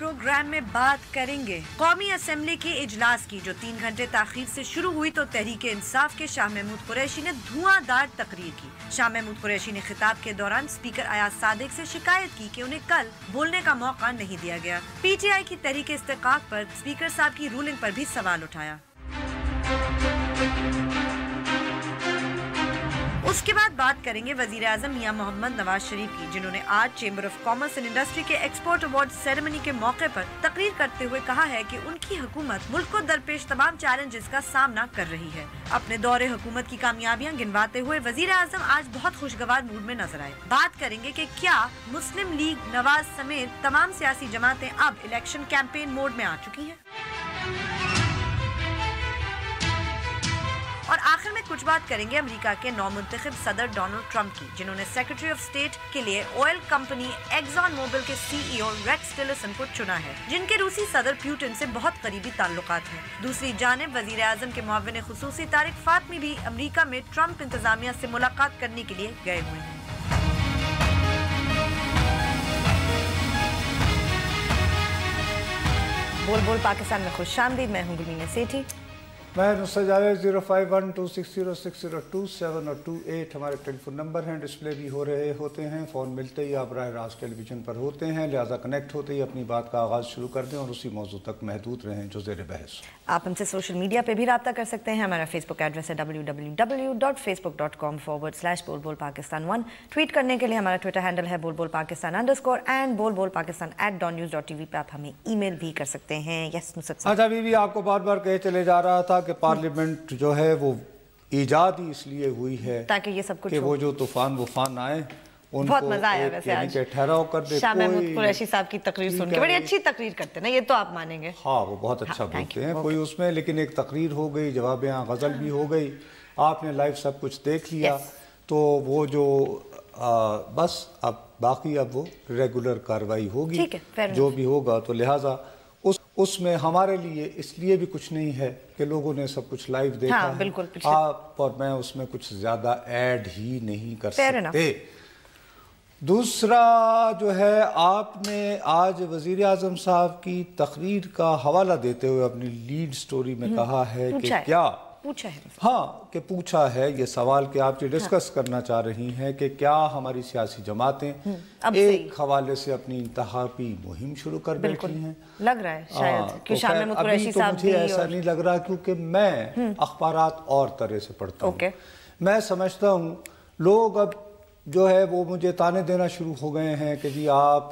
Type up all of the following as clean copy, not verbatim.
Programme में बात करेंगे कौमी असम्बली के इजलास की, जो 3 घंटे ताखीर से शुरू हुई तो तहरीक इंसाफ के शाह महमूद कुरैशी ने धुआंधार तकरीर की। शाह महमूद कुरैशी ने खिताब के दौरान स्पीकर अयाज सादिक से शिकायत की कि उन्हें कल बोलने का मौका नहीं दिया गया। PTI की तहरीक इस्तिकाक पर स्पीकर साहब की रूलिंग पर भी सवाल उठाया। उसके बाद बात करेंगे वजीर आजम मियां मोहम्मद नवाज शरीफ की, जिन्होंने आज chamber of commerce and industry के एक्सपोर्ट अवार्ड सेरेमनी के मौके पर तकरीर करते हुए कहा है कि उनकी हुकूमत मुल्क को दरपेश तमाम चैलेंजेस का सामना कर रही है। अपने दौरे हुकूमत की कामयाबियां गिनवाते हुए वजीर आजम आज बहुत खुशगवार मूड में नजर आए। बात करेंगे कि क्या मुस्लिम लीग नवाज समेत तमाम सियासी जमातें अब इलेक्शन कैंपेन मोड में आ चुकी हैं। और आखिर में कुछ बात करेंगे अमेरिका के नौमुंतखब सदर डोनाल्ड ट्रंप की, जिन्होंने सेक्रेटरी ऑफ स्टेट के लिए ऑयल कंपनी एक्सॉन मोबिल के CEO रेक्स टिलरसन को चुना है, जिनके रूसी सदर पुतिन से बहुत करीबी ताल्लुकात हैं। दूसरी जानिब वजीर आजम के मुआविन खुसूसी तारिक फातमी भी अमेरिका में ट्रंप इंतजामिया से मुलाकात करने के लिए गए हुए हैं। बोल बोल पाकिस्तान में खुशामदीद, मैं हूँ गुलमीना सेठी। मैं नुसरत जावेद। 0512606027 और 28 हमारे टेलीफोन नंबर हैं, डिस्प्ले भी हो रहे होते हैं। फ़ोन मिलते ही आप बराह रास्त टेलीविज़न पर होते हैं, लिहाजा कनेक्ट होते ही अपनी बात का आगाज़ शुरू कर दें और उसी मौजू तक महदूद रहें जो ज़ेर बहस। आप हमसे सोशल मीडिया पे भी रब्ता कर सकते हैं। हमारा फेसबुक एड्रेस है www.facebook.com/बोलबोलपाकिस्तान1। ट्वीट करने के लिए हमारा ट्विटर हैंडल है बोलबोलपाकिस्तान_ एंड बोलबोलपाकिस्तान@donnews.tv पे आप हमें ईमेल भी कर सकते हैं। यस नुसरत साहब। अच्छा बीवी, आपको बार बार कहे चले जा रहा था कि पार्लियामेंट जो है वो ईजाद ही इसलिए हुई है ताकि ये सब कुछ कि वो जो तूफान आए बहुत मजा आया। वैसे आज ठहराव कर दे। शाह महमूद कुरैशी साहब की तकरीर सुन के बड़ी अच्छी तकरीर करते ना, ये तो आप मानेंगे। हाँ, वो बहुत अच्छा बोलते हैं कोई उसमें, लेकिन एक तकरीर हो गई, जवाब यहाँ गजल भी हो गई, आपने लाइव सब कुछ देख लिया। तो वो जो बस अब बाकी अब वो रेगुलर कार्रवाई होगी, जो भी होगा। तो लिहाजा उसमें हमारे लिए इसलिए भी कुछ नहीं है कि लोगों ने सब कुछ लाइव देखा। हाँ, बिल्कुल। आप और मैं उसमें कुछ ज्यादा ऐड ही नहीं कर सकते। दूसरा जो है, आपने आज वजीर आजम साहब की तकरीर का हवाला देते हुए अपनी लीड स्टोरी में कहा है कि क्या पूछा है, हाँ कि पूछा है ये सवाल कि आप जो डिस्कस करना चाह रही हैं कि क्या हमारी सियासी जमातें एक हवाले से अपनी इंतखाबी मुहिम शुरू कर बैठी हैं। लग रहा है शायद कि शाह महमूद कुरैशी साहब मुझे ऐसा नहीं लग रहा, क्योंकि मैं अखबारात और तरह से पढ़ता हूँ। मैं समझता हूँ लोग अब जो है वो मुझे ताने देना शुरू हो गए हैं कि जी आप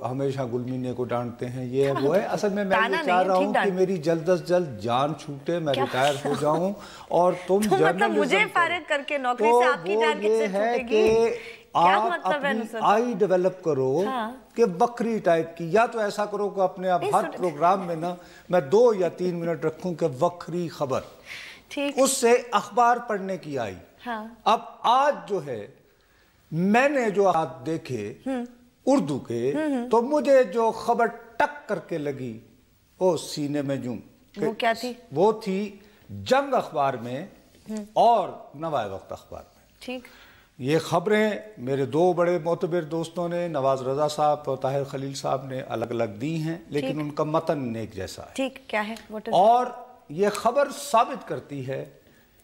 हमेशा गुलमीने को डांटते हैं, ये वो है। असल में मैं ये चाह रहा हूँ कि मेरी जल्द अज जल्द जान छूटे, मैं रिटायर हो जाऊं और तुम मतलब मुझे फारिग करके नौकरी से आपकी जान किससे छूटेगी? आप अपनी आई डेवलप करो कि बकरी टाइप की, या तो ऐसा करो कि अपने आप हर प्रोग्राम में ना मैं 2 या 3 मिनट रखूं कि बकरी खबर, उससे अखबार पढ़ने की आई। अब आज जो है मैंने जो हाथ देखे उर्दू के, तो मुझे जो खबर टक करके लगी वो सीने में यूं। वो क्या थी? वो थी जंग अखबार में और नवाए वक्त अखबार में। ठीक, ये खबरें मेरे 2 बड़े मोतबर दोस्तों ने, नवाज रजा साहब और ताहिर खलील साहब ने अलग अलग दी हैं, लेकिन उनका मतन एक जैसा है। ठीक, क्या है? और ये खबर साबित करती है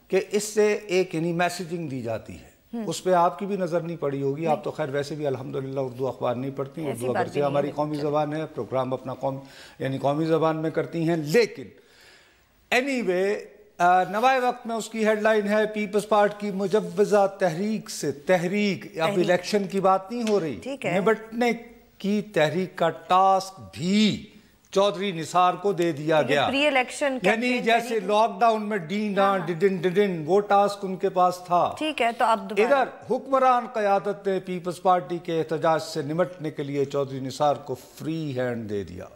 कि इससे एक यानी मैसेजिंग दी जाती है। उस पर आपकी भी नजर नहीं पड़ी होगी, आप तो खैर वैसे भी अल्हम्दुलिल्लाह उर्दू अखबार नहीं पढ़ती, उर्दू अगर से हमारी कौमी ज़बान है, प्रोग्राम अपना कौमी ज़बान में करती हैं। लेकिन एनीवे नवाए वक्त में उसकी हेडलाइन है पीपल्स पार्टी की मुजव्वज़ा तहरीक से तहरीक। अब इलेक्शन की बात नहीं हो रही, निपटने की तहरीक का टास्क भी चौधरी निसार को दे दिया गया। प्री इलेक्शन यानी जैसे लॉकडाउन में डिडिन वो टास्क उनके पास था। ठीक है, तो अब इधर हुक्मरान क़यादत ने पीपल्स पार्टी के एहतजाज से निपटने के लिए चौधरी निसार को फ्री हैंड दे दिया।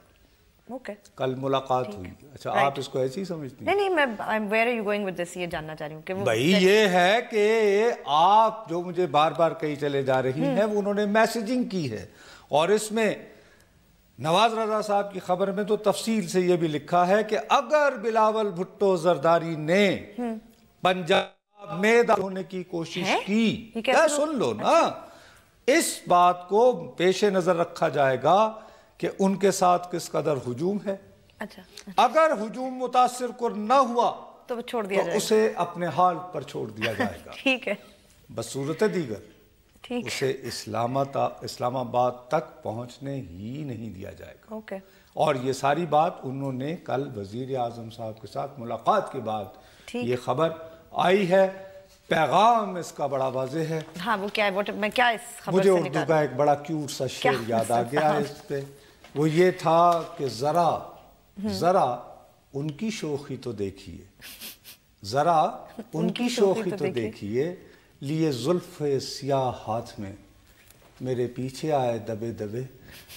कल मुलाकात हुई। अच्छा, आप इसको ऐसे ही समझती हैं? नहीं, मैं where are you going with this, ये जानना चाह रही हूँ कि भाई ये है कि आप जो मुझे बार बार कही चले जा रही हैं वो उन्होंने मैसेजिंग की है। और इसमें नवाज रजा साहब की खबर में तो तफसील से ये भी लिखा है कि अगर बिलावल भुट्टो जरदारी ने पंजाब में दाखिल होने की कोशिश की, क्या सुन लो ना, इस बात को पेश नजर रखा जाएगा کہ ان کے ساتھ کس قدر ہجوم ہے. اچھا اگر ہجوم متاثر کن نہ ہوا تو چھوڑ دیا جائے گا, اسے اپنے حال پر چھوڑ دیا جائے گا. ٹھیک ہے, بصورت دیگر اسے اسلام آباد تک پہنچنے ہی نہیں دیا جائے گا. اوکے. اور یہ ساری بات انہوں نے کل وزیر اعظم صاحب کے ساتھ ملاقات کے بعد یہ خبر آئی ہے. پیغام اس کا بڑا واضح ہے. ہاں وہ کیا ہے, میں کیا اس خبر مجھے سے اردو کا ایک بڑا کیوٹ سا شعر یاد آ گیا ہے اس پہ. وہ یہ تھا کہ ذرا ان کی شوخی تو دیکھیے, ذرا ان کی شوخی تو دیکھیے, لیے زلف سیاہ ہاتھ میں میرے پیچھے آئے دبے دبے,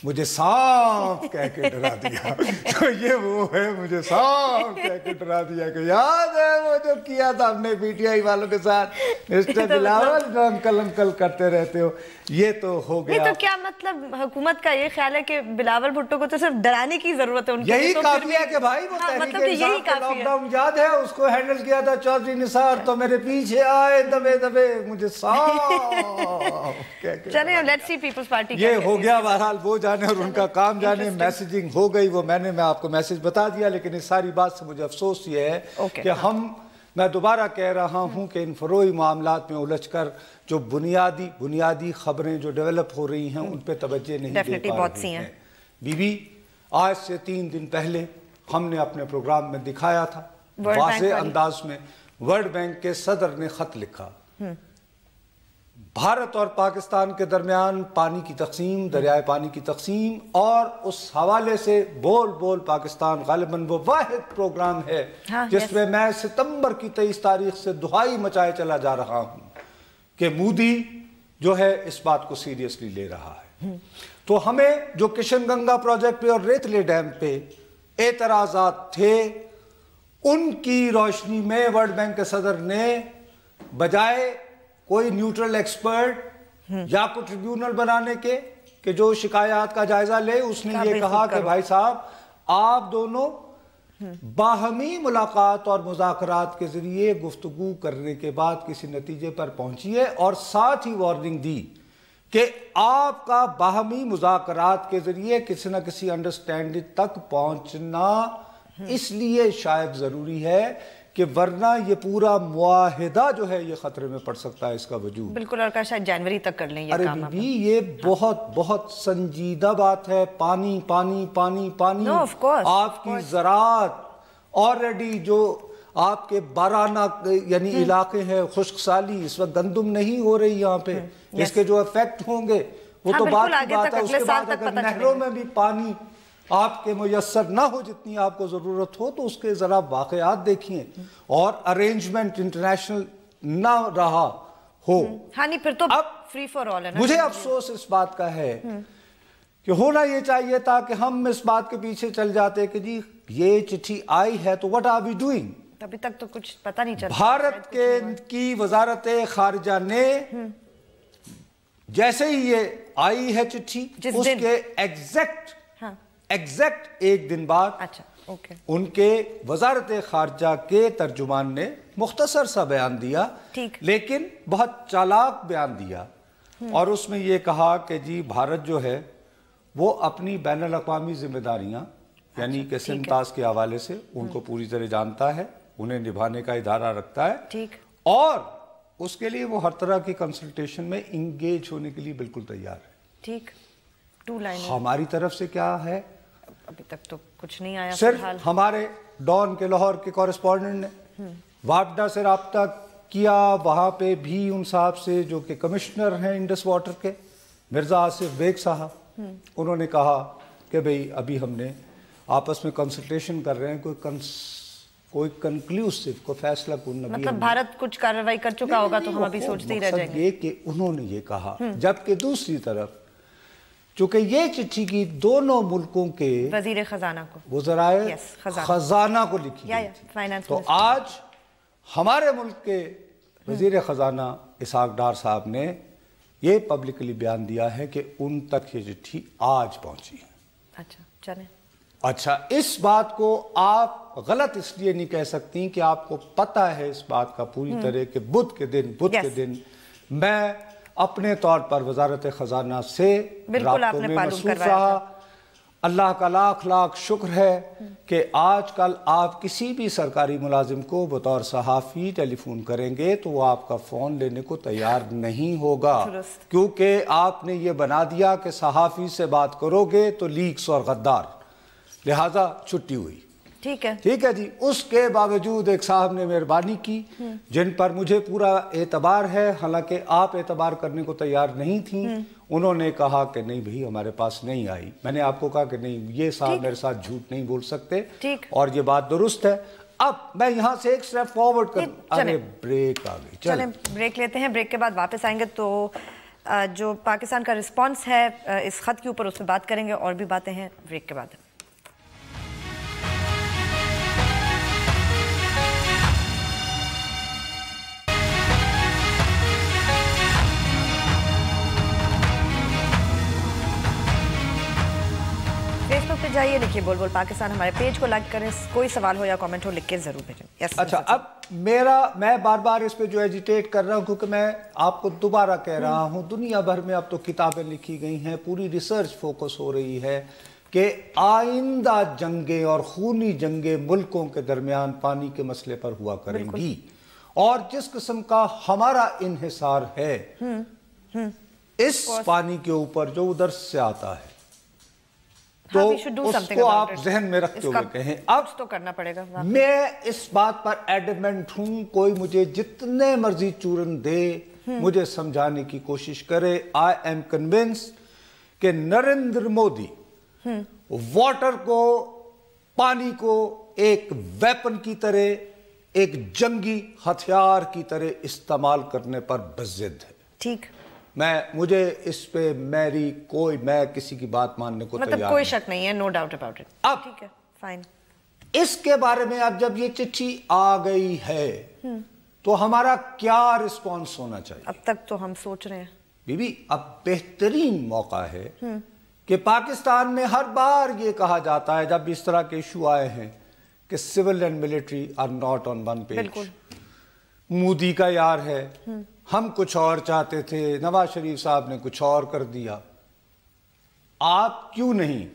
مجھے سانپ کہہ کے ڈرا دیا. تو یہ وہ ہے, مجھے سانپ کہہ کے ڈرا دیا, کہ یاد ہے وہ جو کیا تھا ہم نے پی ٹی آئی والوں کے ساتھ, مسٹر بلاول جو انکل کرتے رہتے ہو. یہ تو ہو گیا. تو کیا مطلب حکومت کا یہ خیال ہے کہ بلاول بھٹو کو تو صرف ڈرانے کی ضرورت ہے, ان یہی کافی ہے کہ بھائی وہ تحریک انصاف کا لاک ڈاؤن یاد ہے, اس کو ہینڈل کیا تھا چودھری نثار, تو میرے پیچھے آئے دبے دبے, مجھے سانپ. چلیں لیٹس سی پیپلز پارٹی یہ ہو گیا. بہرحال وہ جانے اور ان کا کام جانے. میسیجنگ ہو گئی, وہ میں آپ کو میسیج بتا دیا. لیکن اس ساری بات سے مجھے افسوس یہ ہے کہ میں دوبارہ کہہ رہا ہوں کہ ان فروئی معاملات میں الجھ کر جو بنیادی خبریں جو ڈیولپ ہو رہی ہیں ان پہ توجہ نہیں دے پا رہے ہیں. بی آج سے 3 دن پہلے ہم نے اپنے پروگرام میں دکھایا تھا واضح انداز میں, ورلڈ بینک کے صدر نے خط لکھا, بھارت اور پاکستان کے درمیان پانی کی تقسیم, دریائے پانی کی تقسیم, اور اس حوالے سے بول پاکستان غالباً وہ واحد پروگرام ہے جس میں میں ستمبر کی 23 تاریخ سے دہائی مچائے چلا جا رہا ہوں کہ مودی جو ہے اس بات کو سیریسلی لے رہا ہے. تو ہمیں جو کشن گنگا پروجیکٹ پہ اور ریتلے ڈیم پہ اعتراضات تھے, ان کی روشنی میں ورلڈ بینک کے صدر نے بجائے کوئی نیوٹرل ایکسپرٹ یا کوئی ٹریبیونل بنانے کے کہ جو شکایات کا جائزہ لے, اس نے یہ کہا کہ بھائی صاحب آپ دونوں باہمی ملاقات اور مذاکرات کے ذریعے گفتگو کرنے کے بعد کسی نتیجے پر پہنچیے, اور ساتھ ہی وارننگ دی کہ آپ کا باہمی مذاکرات کے ذریعے کسی نہ کسی انڈرسٹینڈنگ تک پہنچنا اس لیے شاید ضروری ہے کہ ورنہ یہ پورا معاہدہ جو ہے یہ خطرے میں پڑ سکتا ہے اس کا وجود. بالکل, اور شاید جنوری تک کر لیں یہ کام. ارے یہ بہت سنجیدہ بات ہے. پانی پانی پانی پانی. آپ کی زراعت آلریڈی جو آپ کے بارانہ یعنی علاقے ہیں, خشک سالی, اس وقت گندم نہیں ہو رہی یہاں پہ, اس کے جو افیکٹ ہوں گے وہ تو بات کی بات ہے. اس کے بعد اگر نہروں میں بھی پانی آپ کے میسر نہ ہو جتنی آپ کو ضرورت ہو, تو اس کے ذرا واقعات دیکھیں, اور ارینجمنٹ انٹرنیشنل نہ رہا ہو. ہاں نہیں, پھر تو فری فار آل ہے نا. مجھے افسوس اس بات کا ہے کہ ہونا یہ چاہیے تھا کہ ہم اس بات کے پیچھے چل جاتے کہ جی یہ چٹھی آئی ہے تو what are we doing. ابھی تک تو کچھ پتہ نہیں چلتا. بھارت کی وزارت خارجہ نے جیسے ہی یہ آئی ہے چٹھی, اس کے ایگزیکٹ 1 دن بعد ان کے وزارت خارجہ کے ترجمان نے مختصر سا بیان دیا, لیکن بہت چالاک بیان دیا, اور اس میں یہ کہا کہ جی بھارت جو ہے وہ اپنی بین الاقوامی ذمہ داریاں یعنی کہ سمتاز کے حوالے سے ان کو پوری طرح جانتا ہے, انہیں نبھانے کا ادارہ رکھتا ہے, اور اس کے لیے وہ ہر طرح کی کنسلٹیشن میں انگیج ہونے کے لیے بالکل تیار ہے. ٹھیک, 2 لائن. ہماری طرف سے کیا ہے, ابھی تک تو کچھ نہیں آیا. صرف ہمارے ڈان کے لاہور کے کورسپونڈنٹ نے واپڈا سے رابطہ کیا, وہاں پہ بھی ان صاحب سے جو کہ کمشنر ہیں انڈس واٹر کے, مرزا آصف بیگ صاحب, انہوں نے کہا کہ بھئی ابھی ہم نے آپس میں کنسلٹیشن کر رہے ہیں, کوئی کنکلوسیو کوئی فیصلہ کن نبی. مطلب بھارت کچھ کارروائی کر چکا ہوگا تو ہم ابھی سوچتے ہی رہ جائیں گے. یہ کہ انہوں نے یہ کہا, جبکہ دوسری طرف چونکہ یہ چٹھی کی دونوں ملکوں کے وزیر خزانہ کو, وزرائے خزانہ کو لکھی گئی تھی, تو آج ہمارے ملک کے وزیر خزانہ اسحاق ڈار صاحب نے یہ پبلکلی بیان دیا ہے کہ ان تک یہ چٹھی آج پہنچی ہے. اچھا چلیں. اچھا, اس بات کو آپ غلط اس لیے نہیں کہہ سکتی کہ آپ کو پتہ ہے اس بات کا پوری طرح کہ بدھ کے دن میں اپنے طور پر وزارت خزانہ سے رابطوں میں مصروف رہا, अल्लाह का लाख लाख शुक्र है कि आजकल आप किसी भी सरकारी मुलाजिम को बतौर सहाफ़ी टेलीफोन करेंगे तो वो आपका फ़ोन लेने को तैयार नहीं होगा, क्योंकि आपने ये बना दिया कि सहाफ़ी से बात करोगे तो लीक्स और गद्दार, लिहाजा छुट्टी हुई। ठीक है जी। उसके बावजूद एक साहब ने मेहरबानी की जिन पर मुझे पूरा एतबार है, हालांकि आप एतबार करने को तैयार नहीं थी। उन्होंने कहा कि नहीं भाई हमारे पास नहीं आई। मैंने आपको कहा कि नहीं, ये साहब मेरे साथ झूठ नहीं बोल सकते और ये बात दुरुस्त है। अब मैं यहाँ से एक स्टेप फॉरवर्ड कर, अरे ब्रेक आ गई, चले ब्रेक लेते हैं। ब्रेक के बाद वापस आएंगे तो जो पाकिस्तान का रिस्पॉन्स है इस खत के ऊपर उस पर बात करेंगे और भी बातें हैं ब्रेक के बाद। फेसबुक पे जाइए, लिखिए बोल बोल पाकिस्तान, हमारे पेज को लाइक करें, कोई सवाल हो या कमेंट हो लिख के जरूर भेजें। अच्छा, अब मैं बार बार इस पे जो एजिटेट कर रहा हूँ, क्योंकि मैं आपको दोबारा कह रहा हूँ, दुनिया भर में अब तो किताबें लिखी गई हैं, पूरी रिसर्च फोकस हो रही है कि आइंदा जंगें और खूनी जंगें मुल्कों के दरमियान पानी के मसले पर हुआ करेंगी, और जिस किस्म का हमारा इन्हिसार है इस पानी के ऊपर जो उधर से आता है, तो उसको आप जहन में रखते हुए कहें। अब तो करना पड़ेगा। मैं इस बात पर एडमेंट हूं, कोई मुझे जितने मर्जी चूरन दे, मुझे समझाने की कोशिश करे, आई एम कन्विंस्ड कि नरेंद्र मोदी वाटर को, पानी को एक वेपन की तरह, एक जंगी हथियार की तरह इस्तेमाल करने पर बज़िद है। ठीक, मुझे इस पे मैं किसी की बात मानने को तैयार मतलब कोई शक नहीं है, नो डाउट अबाउट इट। अब ठीक है, फाइन। इसके बारे में अब जब ये चिट्ठी आ गई है तो हमारा क्या रिस्पांस होना चाहिए? अब तक तो हम सोच रहे हैं बीबी, अब बेहतरीन मौका है कि पाकिस्तान में हर बार ये कहा जाता है जब इस तरह के इशू आए हैं कि civil and military are not on one page. Modi का यार है, हम कुछ और चाहते थे, नवाज शरीफ साहब ने कुछ और कर दिया। आप क्यों नहीं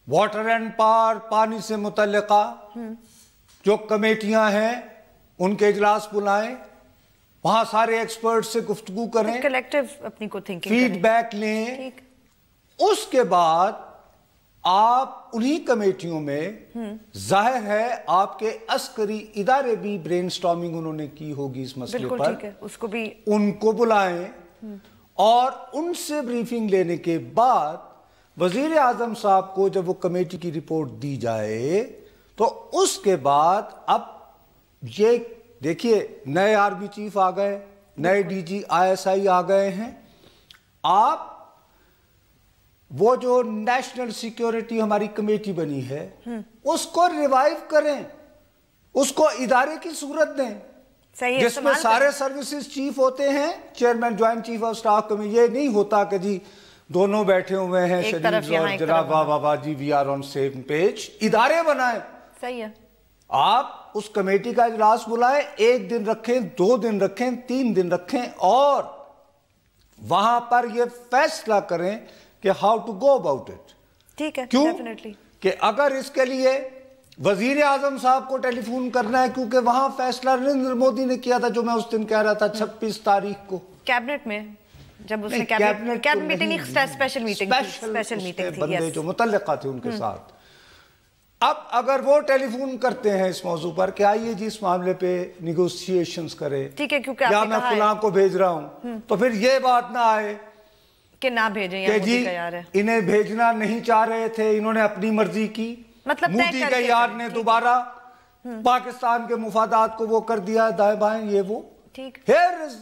वाटर एंड पावर, पानी से मुतल्लिका जो कमेटियां हैं उनके इजलास बुलाएं, वहां सारे एक्सपर्ट से गुफ्तगू करें, कलेक्टिव अपनी को थिंकिंग फीडबैक लें। उसके बाद आप उन्हीं कमेटियों में, जाहिर है आपके अस्करी इदारे भी ब्रेनस्टॉर्मिंग उन्होंने की होगी इस मसले पर, ठीक है, उसको भी उनको बुलाएं और उनसे ब्रीफिंग लेने के बाद वजीर आजम साहब को जब वो कमेटी की रिपोर्ट दी जाए तो उसके बाद, अब ये देखिए नए आर्मी चीफ आ गए, नए डीजी ISI आ गए हैं, आप वो जो नेशनल सिक्योरिटी हमारी कमेटी बनी है उसको रिवाइव करें, उसको इदारे की सूरत दें जिसमें सारे सर्विसेज चीफ होते हैं, chairman joint chief of staff committee. ये नहीं होता कि जी दोनों बैठे हुए हैं शरीफ और जनाब वाह वाह जी we are on same page. इदारे बनाएं, सही है। आप उस कमेटी का इजलास बुलाएं, 1 दिन रखें, 2 दिन रखें, 3 दिन रखें और वहां पर यह फैसला करें कि how to go about it. ठीक है, क्यों? डेफिनेटली कि अगर इसके लिए वजीर आजम साहब को टेलीफोन करना है, क्योंकि वहां फैसला नरेंद्र मोदी ने किया था, जो मैं उस दिन कह रहा था 26 तारीख को कैबिनेट में, जब उसने कैबिनेट मीटिंग, स्पेशल मीटिंग थी, बंदे जो मुतल्लिका थे उनके साथ। अब अगर वो टेलीफोन करते हैं इस मौजू पर कि आइए जी इस मामले पे निगोशिएशंस करें, ठीक है, क्योंकि या मैं फलां को भेज रहा हूं, तो फिर ये बात ना आए कि ना भेजें या मोदी का यार है। इन्हें भेजना नहीं चाह रहे थे, इन्होंने अपनी मर्जी की, मतलब मोदी के यार ने दोबारा पाकिस्तान के मुफादात को वो कर दिया दाएं बाएं, ये वो। ठीक, हियर इज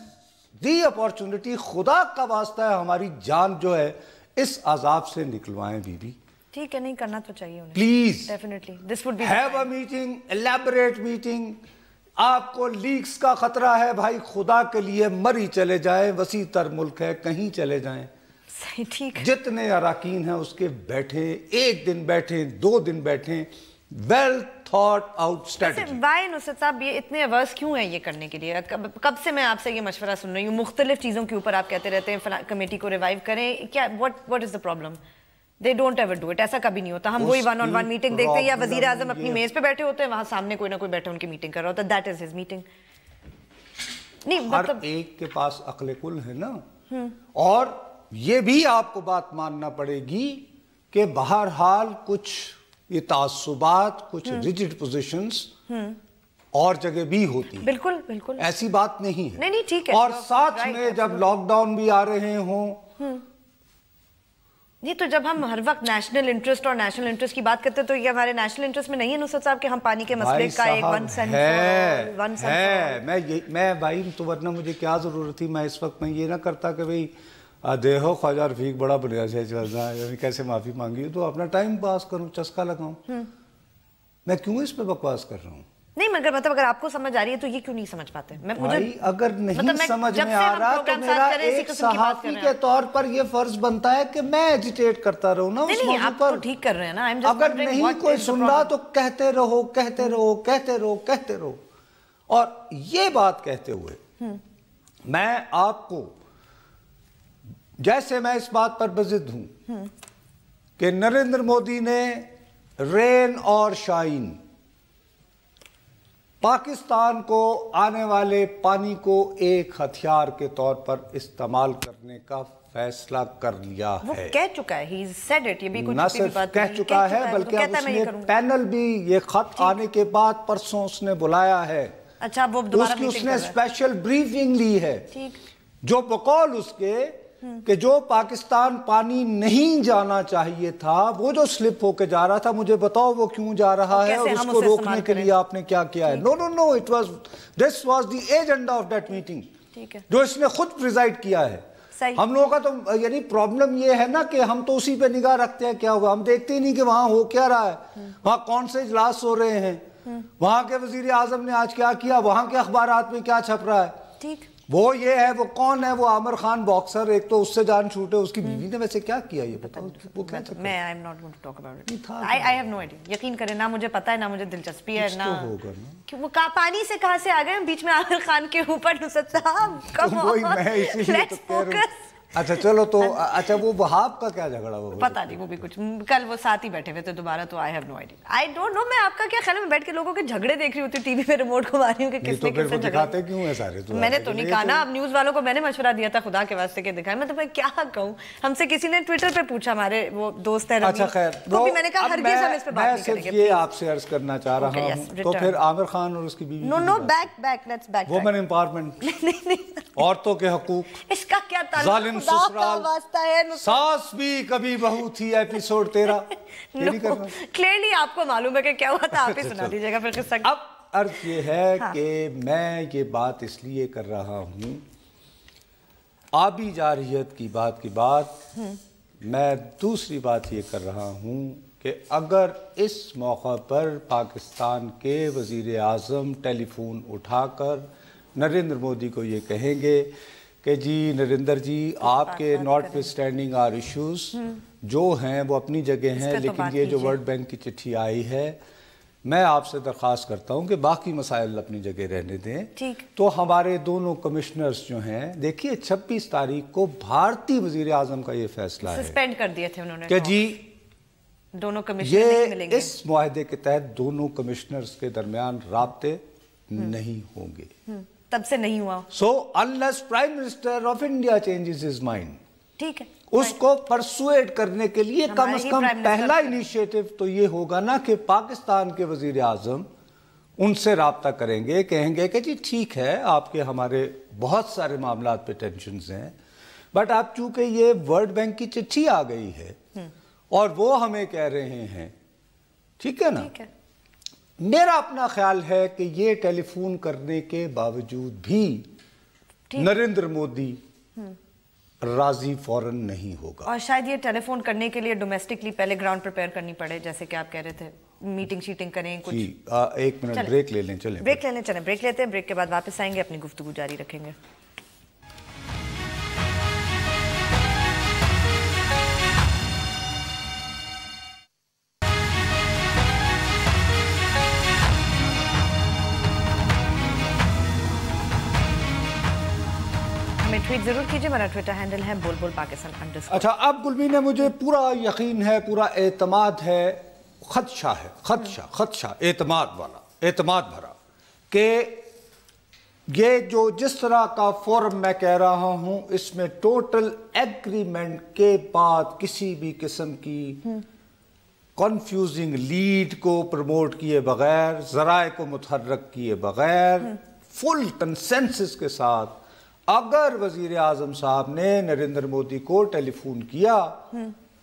दी अपॉर्चुनिटी, खुदा का वास्ता है हमारी जान जो है इस अजाब से निकलवाएं बीबी। ठीक है, नहीं करना तो चाहिए उन्हें, please definitely this would be have a meeting, elaborate meeting. आपको लीक्स का खतरा है भाई, खुदा के लिए मरी चले जाएं, वसी तर मुल्क है, कहीं चले जाएं। सही, ठीक, जितने अराकीन हैं उसके बैठे, 1 दिन बैठे, 2 दिन बैठे, well thought out strategy. Why Nusrat साहब ये इतने अवर्स क्यों है ये करने के लिए? कब से मैं आपसे ये मशवरा सुन रही हूँ, मुख्तलिफ चीज़ों के ऊपर आप कहते रहते हैं कमेटी को रिवाइव करें, क्या what is the problem? They don't ever do it. ऐसा कभी नहीं होता. हम वही one on one मीटिंग देखते हैं या वजीर आजम अपनी मेज पे बैठे होते हैं, वहां सामने कोई ना कोई बैठे उनकी मीटिंग कर रहा होता है. That is his meeting. नहीं मतलब हर एक के पास अक्ल कुल है ना. और ये भी आपको बात मानना पड़ेगी कि बहरहाल कुछ ये तासुबात, कुछ रिजिड पोजीशंस और जगह भी होती है. बिल्कुल बिल्कुल ऐसी बात नहीं है. नहीं ठीक है. और साथ में जब लॉकडाउन भी आ रहे हों, नहीं तो जब हम हर वक्त नेशनल इंटरेस्ट और नेशनल इंटरेस्ट की बात करते हैं तो ये हमारे नेशनल इंटरेस्ट में नहीं है नुसरत साहब कि हम पानी के मसले का एक वन सेंट है. मैं भाई तो वरना मुझे क्या जरूरत थी. मैं इस वक्त मैं ये ना करता कि भाई देहो ख्वाजा रफीक बड़ा बढ़िया से चलना है, कैसे माफी मांगी तो अपना टाइम पास करूं, चस्का लगाऊं. मैं क्यों इस पे बकवास कर रहा हूं? नहीं मगर मतलब अगर आपको समझ आ रही है तो ये क्यों नहीं समझ पाते? मुझे अगर नहीं मतलब समझ में आ रहा तो मेरा एक सहाफी के तौर पर ये फर्ज बनता है कि मैं एजिटेट करता रहूं ना उस मौजू पर. तो ठीक कर रहे हैं ना. अगर नहीं कोई सुन रहा तो कहते रहो कहते रहो कहते रहो कहते रहो. और ये बात कहते हुए मैं आपको, जैसे मैं इस बात पर बजिद हूं कि नरेंद्र मोदी ने रेन और शाइन पाकिस्तान को आने वाले पानी को एक हथियार के तौर पर इस्तेमाल करने का फैसला कर लिया है. वो कह चुका है. He said it. ये भी कुछ न सिर्फ कह चुका है बल्कि उसने पैनल भी ये खत आने के बाद परसों उसने बुलाया है. अच्छा वो दोबारा उसने स्पेशल ब्रीफिंग ली है. जो बकौल उसके कि जो पाकिस्तान पानी नहीं जाना चाहिए था, वो जो स्लिप होके जा रहा था, मुझे बताओ वो क्यों जा रहा है और उसको रोकने के लिए आपने क्या किया है. No no no, it was this was the agenda of that meeting जो इसने खुद प्रिजाइड किया है. हम लोगों का तो यानी प्रॉब्लम ये है ना कि हम तो उसी पे निगाह रखते हैं क्या हुआ. हम देखते ही नहीं कि वहां हो क्या रहा है, वहां कौन से इजलास हो रहे हैं, वहां के वजीर आजम ने आज क्या किया, वहां के अखबारात में क्या छप रहा है. ठीक वो ये है, वो कौन है, वो आमिर खान बॉक्सर, एक तो उससे जान छूटे, उसकी बीवी ने वैसे क्या किया ये बताओ. वो क्या मैं I am not going to talk about it. I have no idea. यकीन करें ना मुझे पता है ना मुझे दिलचस्पी है ना. कि वो पानी से कहां से आ गए बीच में आमिर खान के ऊपर. नुसरत साहब कम ऑन, लेट्स फोकस. अच्छा चलो तो अच्छा वो वहाब का क्या झगड़ा हुआ? पता नहीं, वो भी कुछ कल वो साथ ही बैठे हुए थे दोबारा. तो I have no idea. I don't know. मैं आपका क्या ख्याल है, मैं बैठ के लोगों के झगड़े देख रही होती टीवी पे, रिमोट घुमा रही हूं कि किसने किससे दिखाते क्यों है सारे. तो मैंने तो नहीं कहा ना. अब न्यूज वालों को मैंने मशवरा दिया था खुदा के वास्ते के दिखाएं. मैं तो मैं क्या कहूं. हमसे किसी ने ट्विटर पे पूछा, हमारे वो दोस्त है. अच्छा खैर, तो भी मैंने कहा हरगिज़ हम इस पे बात नहीं करेंगे. ये आपसे अर्ज करना चाह रहा हूं. तो फिर आमिर खान और उसकी बीवी, no no back let's back. Women empowerment, नहीं औरतों के हकूक, इसका क्या जालिम ससुराल, सास भी कभी बहू थी, एपिसोड 13. क्लियरली आपको मालूम है कि क्या हुआ था. आप ही सुना दीजिएगा फिर किस्सा. अब अर्थ ये है कि मैं ये बात इसलिए कर रहा हूं, आबी जारहियत की बात मैं दूसरी बात ये कर रहा हूं कि अगर इस मौका पर पाकिस्तान के वजीर आज़म टेलीफोन उठाकर नरेंद्र मोदी को ये कहेंगे कि जी नरेंद्र जी, आपके नॉट विथस्टैंडिंग आर इश्यूज जो हैं वो अपनी जगह हैं, लेकिन ये जो वर्ल्ड बैंक की चिट्ठी आई है, मैं आपसे दरख्वास्त करता हूं कि बाकी मसाइल अपनी जगह रहने दें. तो हमारे दोनों कमिश्नर्स जो हैं, देखिए 26 तारीख को भारतीय वजीर आजम का ये फैसला है, सस्पेंड कर दिए थे उन्होंने कि जी दोनों कमिश्नर नहीं मिलेंगे. इस मुआहदे के तहत दोनों कमिश्नर्स के दरमियान राब्ते नहीं होंगे. तब से नहीं हुआ. So unless prime minister of India changes his mind, ठीक है, उसको परसुएट करने के लिए कम से कम पहला इनिशिएटिव तो ये होगा ना कि पाकिस्तान के वजीर आजम उनसे राब्ता करेंगे, कहेंगे कि जी ठीक है, आपके हमारे बहुत सारे मामलात पे टेंशन हैं, बट आप चूंकि ये वर्ल्ड बैंक की चिट्ठी आ गई है और वो हमें कह रहे हैं, ठीक है ना. ठीक है. मेरा अपना ख्याल है कि ये टेलीफोन करने के बावजूद भी नरेंद्र मोदी राजी फौरन नहीं होगा. और शायद ये टेलीफोन करने के लिए डोमेस्टिकली पहले ग्राउंड प्रिपेयर करनी पड़े, जैसे कि आप कह रहे थे, मीटिंग शीटिंग करें कुछ. एक मिनट ब्रेक ले लें. चलें ब्रेक लेने चलें. ब्रेक लेते हैं, ब्रेक के बाद वापस आएंगे, अपनी गुफ्तगू जारी रखेंगे. ट्वीट जरूर कीजिए, मेरा ट्विटर हैंडल है बुलबुल पाकिस्तान _ अच्छा, अब गुलबीन है, मुझे पूरा यकीन है, पूरा एतमाद है, खदशा एतमाद वाला, एतमाद भरा, कि ये जो जिस तरह का फोरम मैं कह रहा हूं, इसमें टोटल एग्रीमेंट के बाद किसी भी किस्म की कन्फ्यूजिंग लीड को प्रमोट किए बगैर, ज़राए को मुतहर्रक किए बगैर, फुल कंसेंसस के साथ अगर वजीर आजम साहब ने नरेंद्र मोदी को टेलीफोन किया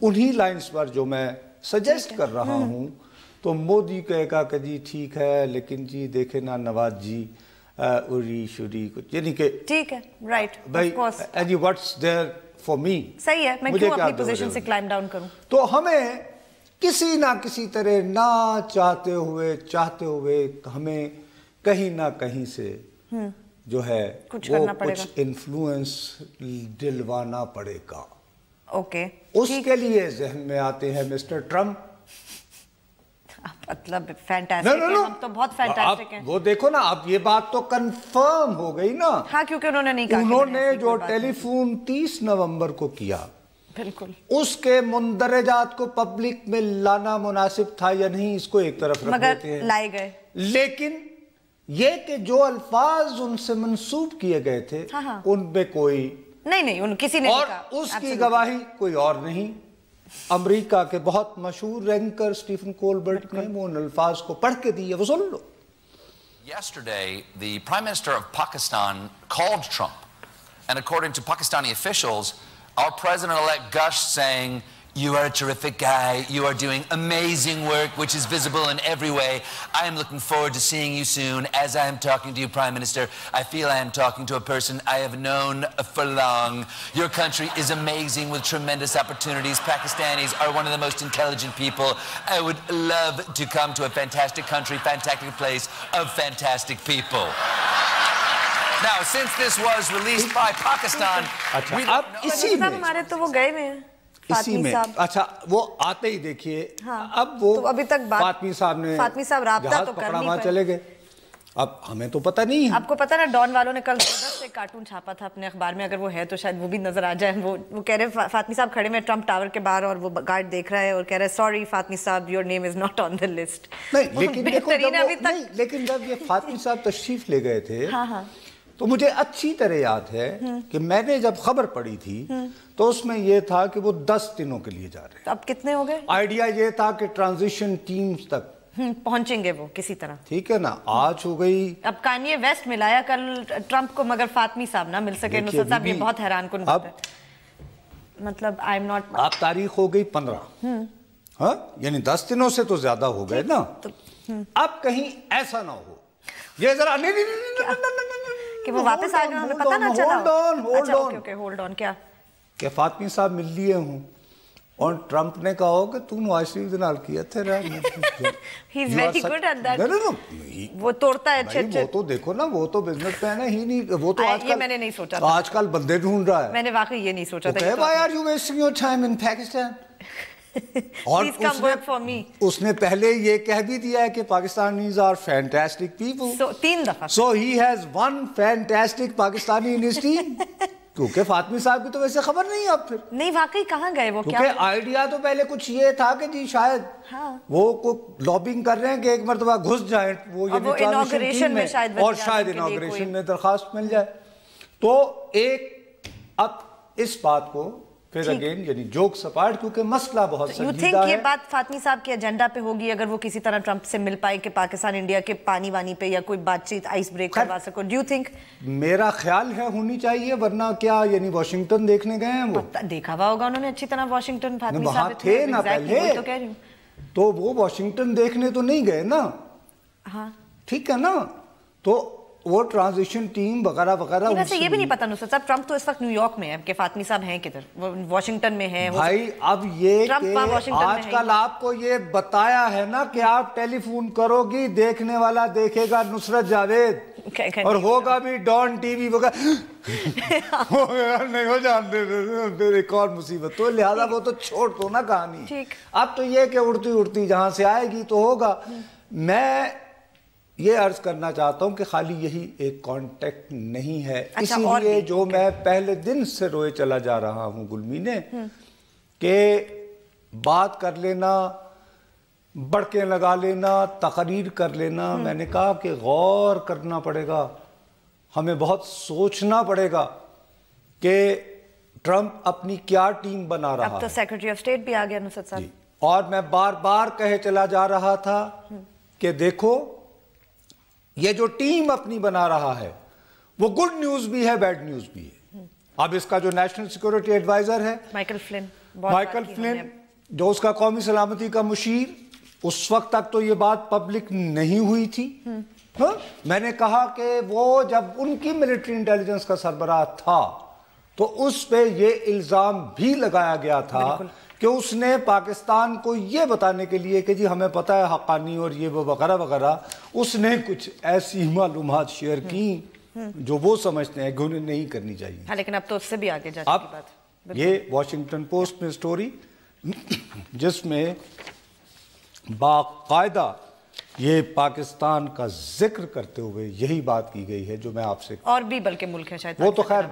उन्हीं लाइंस पर जो मैं सजेस्ट कर रहा हूं, तो मोदी कहेगा कि जी ठीक है, लेकिन जी देखे ना नवाज जी उरी शुरी कुछ, यानी कि ठीक है, राइट, भाई any what's there for me, सही है, मैं क्यों अपनी पोजीशन से क्लाइम डाउन करूं? तो हमें किसी ना किसी तरह ना चाहते हुए हमें कहीं ना कहीं से जो है वो कुछ इन्फ्लुएंस दिलवाना पड़ेगा। ओके, उसके लिए जहन में आते हैं मिस्टर ट्रम्प। मतलब फैंटास्टिक है, हम तो बहुत फैंटास्टिक हैं। वो देखो ना, अब ये बात तो कंफर्म हो गई ना। हाँ, क्योंकि उन्होंने नहीं कहा, उन्होंने जो टेलीफोन 30 नवंबर को किया, बिल्कुल उसके मुंदरजात को पब्लिक में लाना मुनासिब था या नहीं, इसको एक तरफ रख देते हैं, मगर लाए गए। लेकिन ये कि जो अल्फाज उनसे मंसूब किए गए थे, हाँ। उनमें कोई नहीं किसी ने और उसकी गवाही कोई और नहीं। अमेरिका के बहुत मशहूर रैंकर स्टीफन कोलबर्ट ने वो उन अल्फाज को पढ़ के दिए, वो सुन लो। Yesterday, the Prime Minister of Pakistan called Trump, and according to Pakistani officials, our President-elect gushed saying, "You are a terrific guy. You are doing amazing work, which is visible in every way. I am looking forward to seeing you soon. As I am talking to you, Prime Minister, I feel I am talking to a person I have known for long. Your country is amazing with tremendous opportunities. Pakistanis are one of the most intelligent people. I would love to come to a fantastic country, fantastic place of fantastic people." Now, since this was released by Pakistan, we don't know. इसी में हमारे तो वो गए हुए हैं, इसी में अच्छा, वो आते ही देखिए, हाँ, अब वो तो अभी तक फातमी साहब राब्ता तो कर नहीं पाए, चले गए। अब हमें तो पता नहीं है। आपको पता ना, डॉन वालों ने कल जबरदस्त एक कार्टून छापा था अपने अखबार में, अगर वो है तो शायद वो भी नजर आ जाए। वो कह रहे हैं फातमी साहब खड़े में ट्रम्प टावर के बाहर और वो गार्ड देख रहा है और कह रहा है, सॉरी फातमी साहब, your name is not on the list. नहीं, लेकिन जब ये फातमी साहब तशरीफ ले गए थे, हाँ, तो मुझे अच्छी तरह याद है कि मैंने जब खबर पढ़ी थी तो उसमें यह था कि वो 10 दिनों के लिए जा रहे हैं। तो अब कितने हो गए? आइडिया ये था कि ट्रांजिशन टीम्स तक पहुंचेंगे वो किसी तरह, ठीक है ना। आज हो गई, अब कान्ये वेस्ट मिलाया कल ट्रम्प को, मगर फातमी साहब ना मिल सके। नुसरत साहब, ये बहुत हैरान कुन बात है। मतलब आई एम नॉट, अब तारीख हो गई 15, हाँ, यानी 10 दिनों से तो ज्यादा हो गए ना। अब कहीं ऐसा ना हो, ये जरा कि वो वापस आ गए, हमें पता ना चला। होल्ड ऑन, क्या फातमी साहब मिल लिए हूं और ट्रम्प ने कहा हो कि तू नवाज शरीफ के नाल किया थे रहा। He is very good at that. वो तोड़ता है अच्छे। वो तो देखो ना, वो तो बिजनेसमैन है ही नहीं, वो तो आजकल, ये मैंने नहीं सोचा था, आजकल बंदे ढूंढ रहा है। मैंने वाकई ये नहीं सोचा था। Why are you wasting your time in Pakistan? और उसने पहले ये कह भी दिया है कि पाकिस्तानीज आर फैंटास्टिक पीपल, 3 दफा। So he has one fantastic Pakistani in his team. क्योंकि फातमी साहब की तो वैसे खबर नहीं, अब फिर नहीं, वाकई कहाँ गए वो? क्या आइडिया तो पहले कुछ ये था कि जी शायद वो को लॉबिंग कर रहे हैं कि एक मरतबा घुस जाए वो इनॉग्रेशन में, और शायद इनॉग्रेशन में दरखास्त मिल जाए। तो एक अब इस बात को फिर अगेन यानी जोक सपाट, क्योंकि मसला बहुत संजीदा है। ये बात फातमी साहब के एजेंडा पे होगी अगर वो किसी तरह ट्रम्प से मिल पाए कि पाकिस्तान इंडिया के पानी वानी पे या कोई बातचीत आइस ब्रेक करवा सको? Do you think? मेरा ख्याल है होनी चाहिए, वरना क्या यानी वाशिंगटन देखने गए हैं? वो देखा हुआ होगा उन्होंने अच्छी तरह वाशिंगटन, फातमी साहब थे ना पहले, तो वो वाशिंगटन देखने तो नहीं गए ना। हाँ, ठीक है ना। तो वो ट्रांजिशन टीम वगैरह वगैरह, वैसे ये भी नहीं पता नुसरत साहब, ट्रम्प तो इस वक्त न्यूयॉर्क में है, कि फातमी साहब हैं किधर? वो वाशिंगटन में है भाई। अब ये आजकल आपको ये बताया है ना कि आप टेलीफोन करोगी, देखने वाला देखेगा नुसरत जावेद, और होगा भी डॉन टीवी वगैरह। नहीं हो जानते, फिर एक और मुसीबत। तो लिहाजा वो तो छोड़ दो ना कहानी। अब तो ये कि उड़ती उड़ती जहां से आएगी तो होगा। मैं یہ عرض کرنا چاہتا ہوں کہ خالی یہی ایک کانٹیکٹ نہیں ہے، اسی لیے جو میں پہلے دن سے روئے چلا جا رہا ہوں گلمینے کہ بات کر لینا، بڑکیں لگا لینا، تقریر کر لینا، میں نے کہا کہ غور کرنا پڑے گا، ہمیں بہت سوچنا پڑے گا کہ ٹرمپ اپنی کیا ٹیم بنا رہا ہے۔ اب تو سیکرٹری آف اسٹیٹ بھی آ گیا نصرت صاحب، اور میں بار بار کہے چلا جا رہا تھا کہ دیکھو یہ جو ٹیم اپنی بنا رہا ہے وہ گڈ نیوز بھی ہے، بیڈ نیوز بھی ہے۔ اب اس کا جو نیشنل سیکورٹی ایڈوائزر ہے مائیکل فلن، جو اس کا قومی سلامتی کا مشیر، اس وقت تک تو یہ بات پبلک نہیں ہوئی تھی، میں نے کہا کہ وہ جب ان کی ملٹری انٹیلیجنس کا سربراہ تھا تو اس پہ یہ الزام بھی لگایا گیا تھا کہ اس نے پاکستان کو یہ بتانے کے لیے کہ جی ہمیں پتہ ہے حقانی اور یہ وہ وغیرہ وغیرہ، اس نے کچھ ایسی معلومات شیئر کی جو وہ سمجھتے ہیں کہ انہیں نہیں کرنی چاہیے۔ ہاں لیکن اب تو اس سے بھی آگے جانے کی بات۔ یہ واشنگٹن پوسٹ میں سٹوری جس میں باقاعدہ یہ پاکستان کا ذکر کرتے ہوئے یہی بات کی گئی ہے جو میں آپ سے، اور بھی بلکہ ملک ہے شاید، وہ تو خیر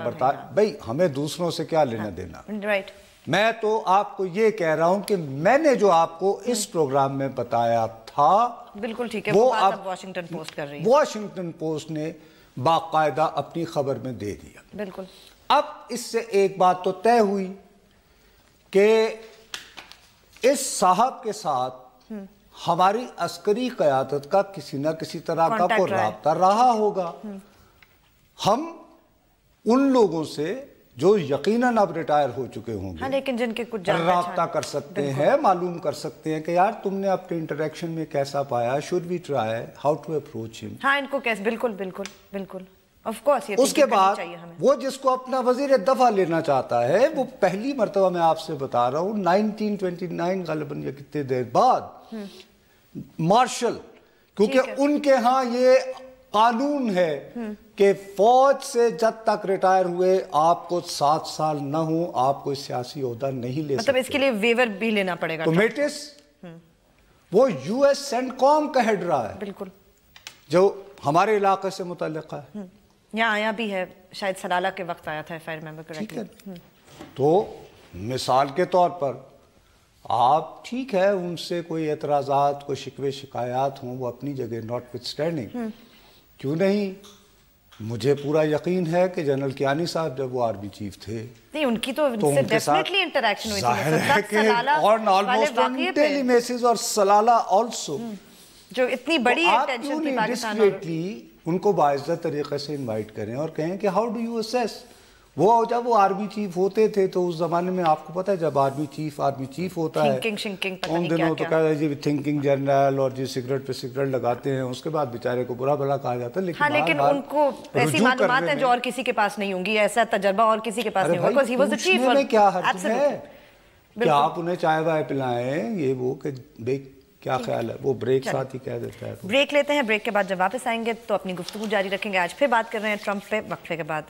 بھائی ہمیں دوسروں سے کیا لینا دینا، رائٹ۔ میں تو آپ کو یہ کہہ رہا ہوں کہ میں نے جو آپ کو اس پروگرام میں بتایا تھا بالکل ٹھیک ہے، وہ بات اب واشنگٹن پوسٹ کر رہی ہے، واشنگٹن پوسٹ نے باقاعدہ اپنی خبر میں دے دیا۔ بالکل۔ اب اس سے ایک بات تو طے ہوئی کہ اس صاحب کے ساتھ ہماری عسکری قیادت کا کسی نہ کسی طرح کا کوئی رابطہ رہا ہوگا، ہم ان لوگوں سے جو یقیناً اب ریٹائر ہو چکے ہوں گے لیکن جن کے کچھ رابطہ کر سکتے ہیں، معلوم کر سکتے ہیں کہ یار تم نے اپنے انٹریکشن میں کیسا پایا، should we try how to approach him۔ ہاں ان کو کیسے، بالکل بالکل بالکل of course یہ اس کے بعد وہ جس کو اپنا وزیر دفاع لینا چاہتا ہے وہ پہلی مرتبہ میں آپ سے بتا رہا ہوں 1929 غالباً یا کتنے دیر بعد مارشل، کیونکہ ان کے ہاں یہ قانون ہے کہ فوج سے جب تک ریٹائر ہوئے آپ کو 7 سال نہ ہوں آپ کوئی سیاسی عہدہ نہیں لے سکتے، مطلب اس کے لیے ویور بھی لینا پڑے گا۔ تو میٹس وہ یو ایس سینٹ کام کا ہیڈ رہا ہے، بالکل، جو ہمارے علاقے سے متعلق ہے، یہاں آیا بھی ہے، شاید سلالہ کے وقت آیا تھا، فائر ممبر کریکٹلی۔ تو مثال کے طور پر آپ ٹھیک ہے ان سے کوئی اعتراضات، کوئی شکوے شکایات ہوں، وہ اپنی جگہ ناٹ وتھ اسٹینڈنگ، کیوں نہیں مجھے پورا یقین ہے کہ جنرل کیانی صاحب جب وہ آرمی چیف تھے نہیں ان کی تو ان سے ڈیفینیٹلی انٹریکشن ہوئی تھی، ظاہر ہے کہ اور آلموسٹ آن ڈیلی بیسس، اور سلالہ آلسو جو اتنی بڑی اٹینشن تھی پاکستان، ان کو باعزت طریقے سے انوائٹ کریں اور کہیں کہ ہاؤ ڈو یو اسیس۔ وہ جب وہ آرمی چیف ہوتے تھے تو اس زمانے میں آپ کو پتہ ہے جب آرمی چیف ہوتا ہے ان دنوں تو کہا جی تھنکنگ جنرل اور جی سگریٹ پہ سگریٹ لگاتے ہیں، اس کے بعد بیچارے کو برا بھلا کہا جاتا ہے، لیکن ان کو ایسی معلومات ہیں جو اور کسی کے پاس نہیں ہوں گی، ایسا تجربہ اور کسی کے پاس نہیں ہوگا، he was the chief۔ میں کیا حرج ہے کہ آپ انہیں چائے وائے پلائیں، یہ وہ کہ کیا خیال ہے، وہ بریک ساتھ ہی کہہ دیتا ہے۔ بریک لیتے ہیں، بریک کے بعد جب واپس آئیں گے تو اپنی گفتگو جاری رکھیں گے۔ آج پھر بات کر رہے ہیں ٹرمپ پہ، وقفے کے بعد۔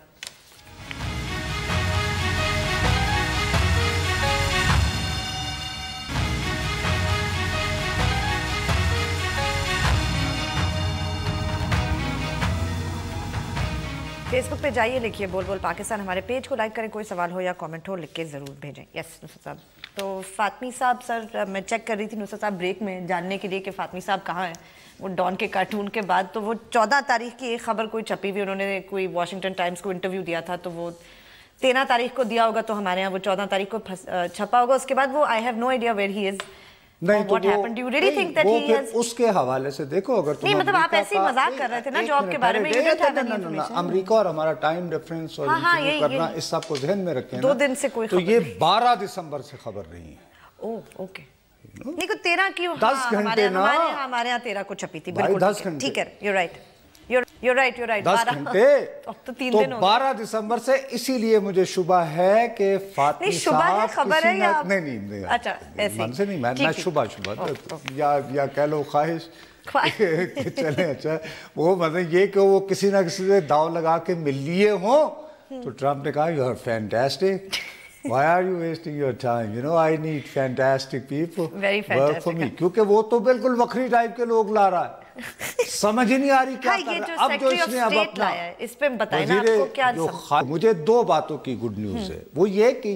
فیس بک پہ جائیے، لکھیے بول بول پاکستان، ہمارے پیج کو لائک کریں، کوئی سوال ہو یا کامنٹ ہو لکھ کے ضرور بھیجیں۔ یس نصرت صاحب، تو فاطمی صاحب سر میں چیک کر رہی تھی نصرت صاحب بریک میں جاننے کے لیے کہ فاطمی صاحب کہاں ہیں۔ وہ ڈان کے کارٹون کے بعد تو وہ 14 تاریخ کی ایک خبر کوئی چھپی ہوئی، انہوں نے کوئی واشنگٹن ٹائمز کو انٹرویو دیا تھا تو وہ 13 تاریخ کو دیا ہوگا، تو ہمارے یہاں وہ 14 تاریخ کو چھپا ہوگا۔ اس کے بعد وہ I have no idea where he is, نہیں تو وہ اس کے حوالے سے دیکھو، اگر نہیں مطلب آپ ایسی مذاق کر رہے تھے نا جاب کے بارے میں، امریکہ اور ہمارا ٹائم ڈیفرنس اور کرنا اس سب کو ذہن میں رکھیں، 2 دن سے کوئی تو یہ 12 دسمبر سے خبر نہیں ہے۔ اوکے، نہیں کو 13 کی 10 گھنٹے نا، ہمارے یہاں 13 کو چھپی تھی، بالکل ٹھیک ہے، you're right 10 گھنٹے تو 12 دسمبر سے، اسی لیے مجھے شبہ ہے کہ فاطمی صاحب خبر ہے یا نہیں اچھا من سے نہیں، میں شبہ یا کہہ لو خواہش چلیں، اچھا وہ مطلب یہ کہ وہ کسی نہ کسی سے داؤ لگا کے مل لیے ہوں، تو ٹرمپ نے کہا you are fantastic, why are you wasting your time, you know I need fantastic people work for me، کیونکہ وہ تو بالکل وکری ٹائپ کے لوگ لا رہا ہے، समझ ही नहीं आ रही क्या हाँ, कर ये रहा जो है। अब जो सेक्रेटरी ऑफ इसने अब स्टेट अपना लाया है, इस पे बताएं ना आपको क्या मुझे दो बातों की गुड न्यूज है, वो ये कि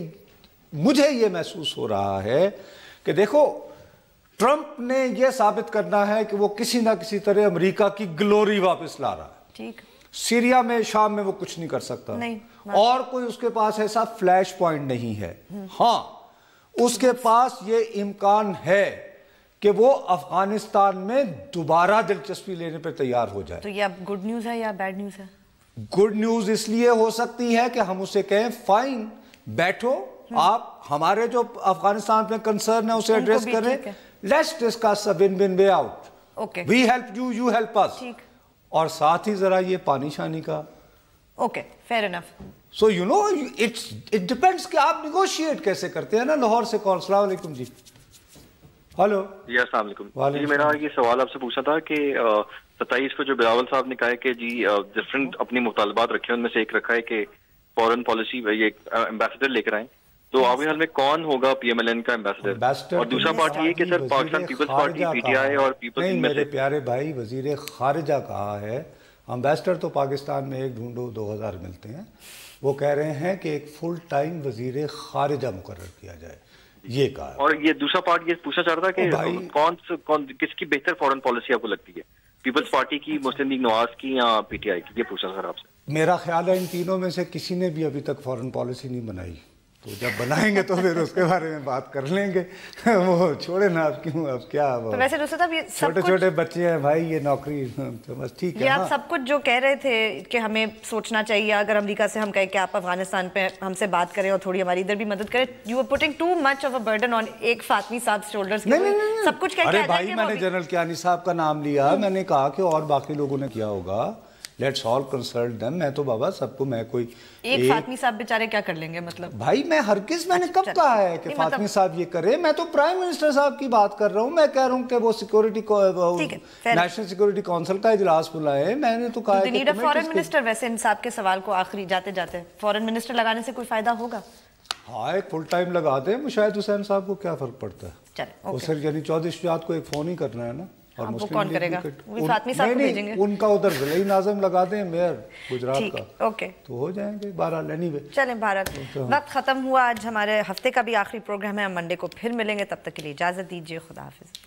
मुझे ये महसूस हो रहा है कि देखो ट्रंप ने ये साबित करना है कि वो किसी ना किसी तरह अमेरिका की ग्लोरी वापस ला रहा है। ठीक, सीरिया में, शाम में वो कुछ नहीं कर सकता नहीं, और कोई उसके पास ऐसा फ्लैश पॉइंट नहीं है। हाँ, उसके पास ये इम्कान है कि वो अफगानिस्तान में दोबारा दिलचस्पी लेने पर तैयार हो जाए। तो ये अब गुड न्यूज है या बैड न्यूज है? गुड न्यूज इसलिए हो सकती है कि हम उसे कहें फाइन, बैठो, आप हमारे जो अफगानिस्तान में कंसर्न है उसे एड्रेस करें, let's discuss a win win way out, okay, we help you, you help us, ठीक, और साथ ही जरा ये पानी शानी का, okay, fair enough. So you know it depends कि आप निगोशिएट कैसे करते हैं ना। लाहौर से कॉल, अस्सलाम वालेकुम जी। हेलो जी, अस्सलाम वालेकुम जी। मेरा ये सवाल आपसे पूछना था कि 27 को जो बिलावल साहब ने कहा है कि जी डिफरेंट अपनी मुतालबात रखे हैं, उनमें से एक रखा है कि फॉरेन पॉलिसी ये एम्बेसडर लेकर आए, तो आपके ख्याल में कौन होगा PMLN का एम्बेसडर? और दूसरा पार्ट ये कि सर पाकिस्तान पीपल्स पार्टी PTI और पीपल्स, नहीं मेरे प्यारे भाई, वजीर खारिजा कहा है, एम्बेसडर तो पाकिस्तान में एक ढूंढो 2000 मिलते हैं। वो कह रहे हैं कि एक फुल टाइम वजीर खारिजा मुकर्रर किया जाए, ये कहा। और ये दूसरा पार्ट ये पूछना चाह रहा था कि कौन किसकी बेहतर फॉरेन पॉलिसी आपको लगती है, पीपल्स पार्टी की, मुस्लिम लीग नवाज की या PTI की? ये पूछना सर आपसे। मेरा ख्याल है इन तीनों में से किसी ने भी अभी तक फॉरेन पॉलिसी नहीं बनाई, तो जब बनाएंगे तो फिर उसके बारे में बात कर लेंगे। वो छोड़े ना, आप क्यों, अब क्या तो वैसे दोस्तों साहब, ये छोटे छोटे बच्चे हैं भाई, ये नौकरी तो बस ठीक है। ये आप सब कुछ जो कह रहे थे कि हमें सोचना चाहिए, अगर अमेरिका से हम कहें कि आप अफगानिस्तान पे हमसे बात करें और थोड़ी हमारी इधर भी मदद करें, you are putting too much of a burden on एक फातमी साहब शोल्डर्स। नहीं, सब कुछ कह अरे भाई, मैंने जनरल कियानी साहब का नाम लिया, मैंने कहा कि और बाकी लोगों ने किया होगा, लेट्स ऑल कंसल्ट देम। मैं तो बाबा सबको, मैं कोई एक फातमी साहब बेचारे क्या कर लेंगे? मतलब भाई मैं हरगिज, मैंने कब कहा है कि फातमी साहब ये करे? मैं तो प्राइम मिनिस्टर साहब की बात कर रहा हूँ। मैं कह रहा हूँ कि वो सिक्योरिटी नेशनल सिक्योरिटी काउंसिल का इजलास बुलाए। मैंने तो कहा है फॉरेन मिनिस्टर। वैसे इन साहब के सवाल को आखिरी जाते जाते, फॉरेन मिनिस्टर लगाने से कोई फायदा होगा? हाँ, एक फुल टाइम लगा दे, मुशाहिद हुसैन साहब को क्या फर्क पड़ता है? वो सिर्फ यानी चौधरी शुजात को एक फोन ही करना है ना। और वो कौन करेगा? फातमी साहब को भेजेंगे। उनका उधर जिला नाज़िम लगा दें, मेयर गुजरात का, ओके, तो हो जाएंगे। बहरहाल एनीवे चलें, भारत वक्त खत्म हुआ। आज हमारे हफ्ते का भी आखिरी प्रोग्राम है, हम मंडे को फिर मिलेंगे, तब तक के लिए इजाजत दीजिए, खुदा हाफिज।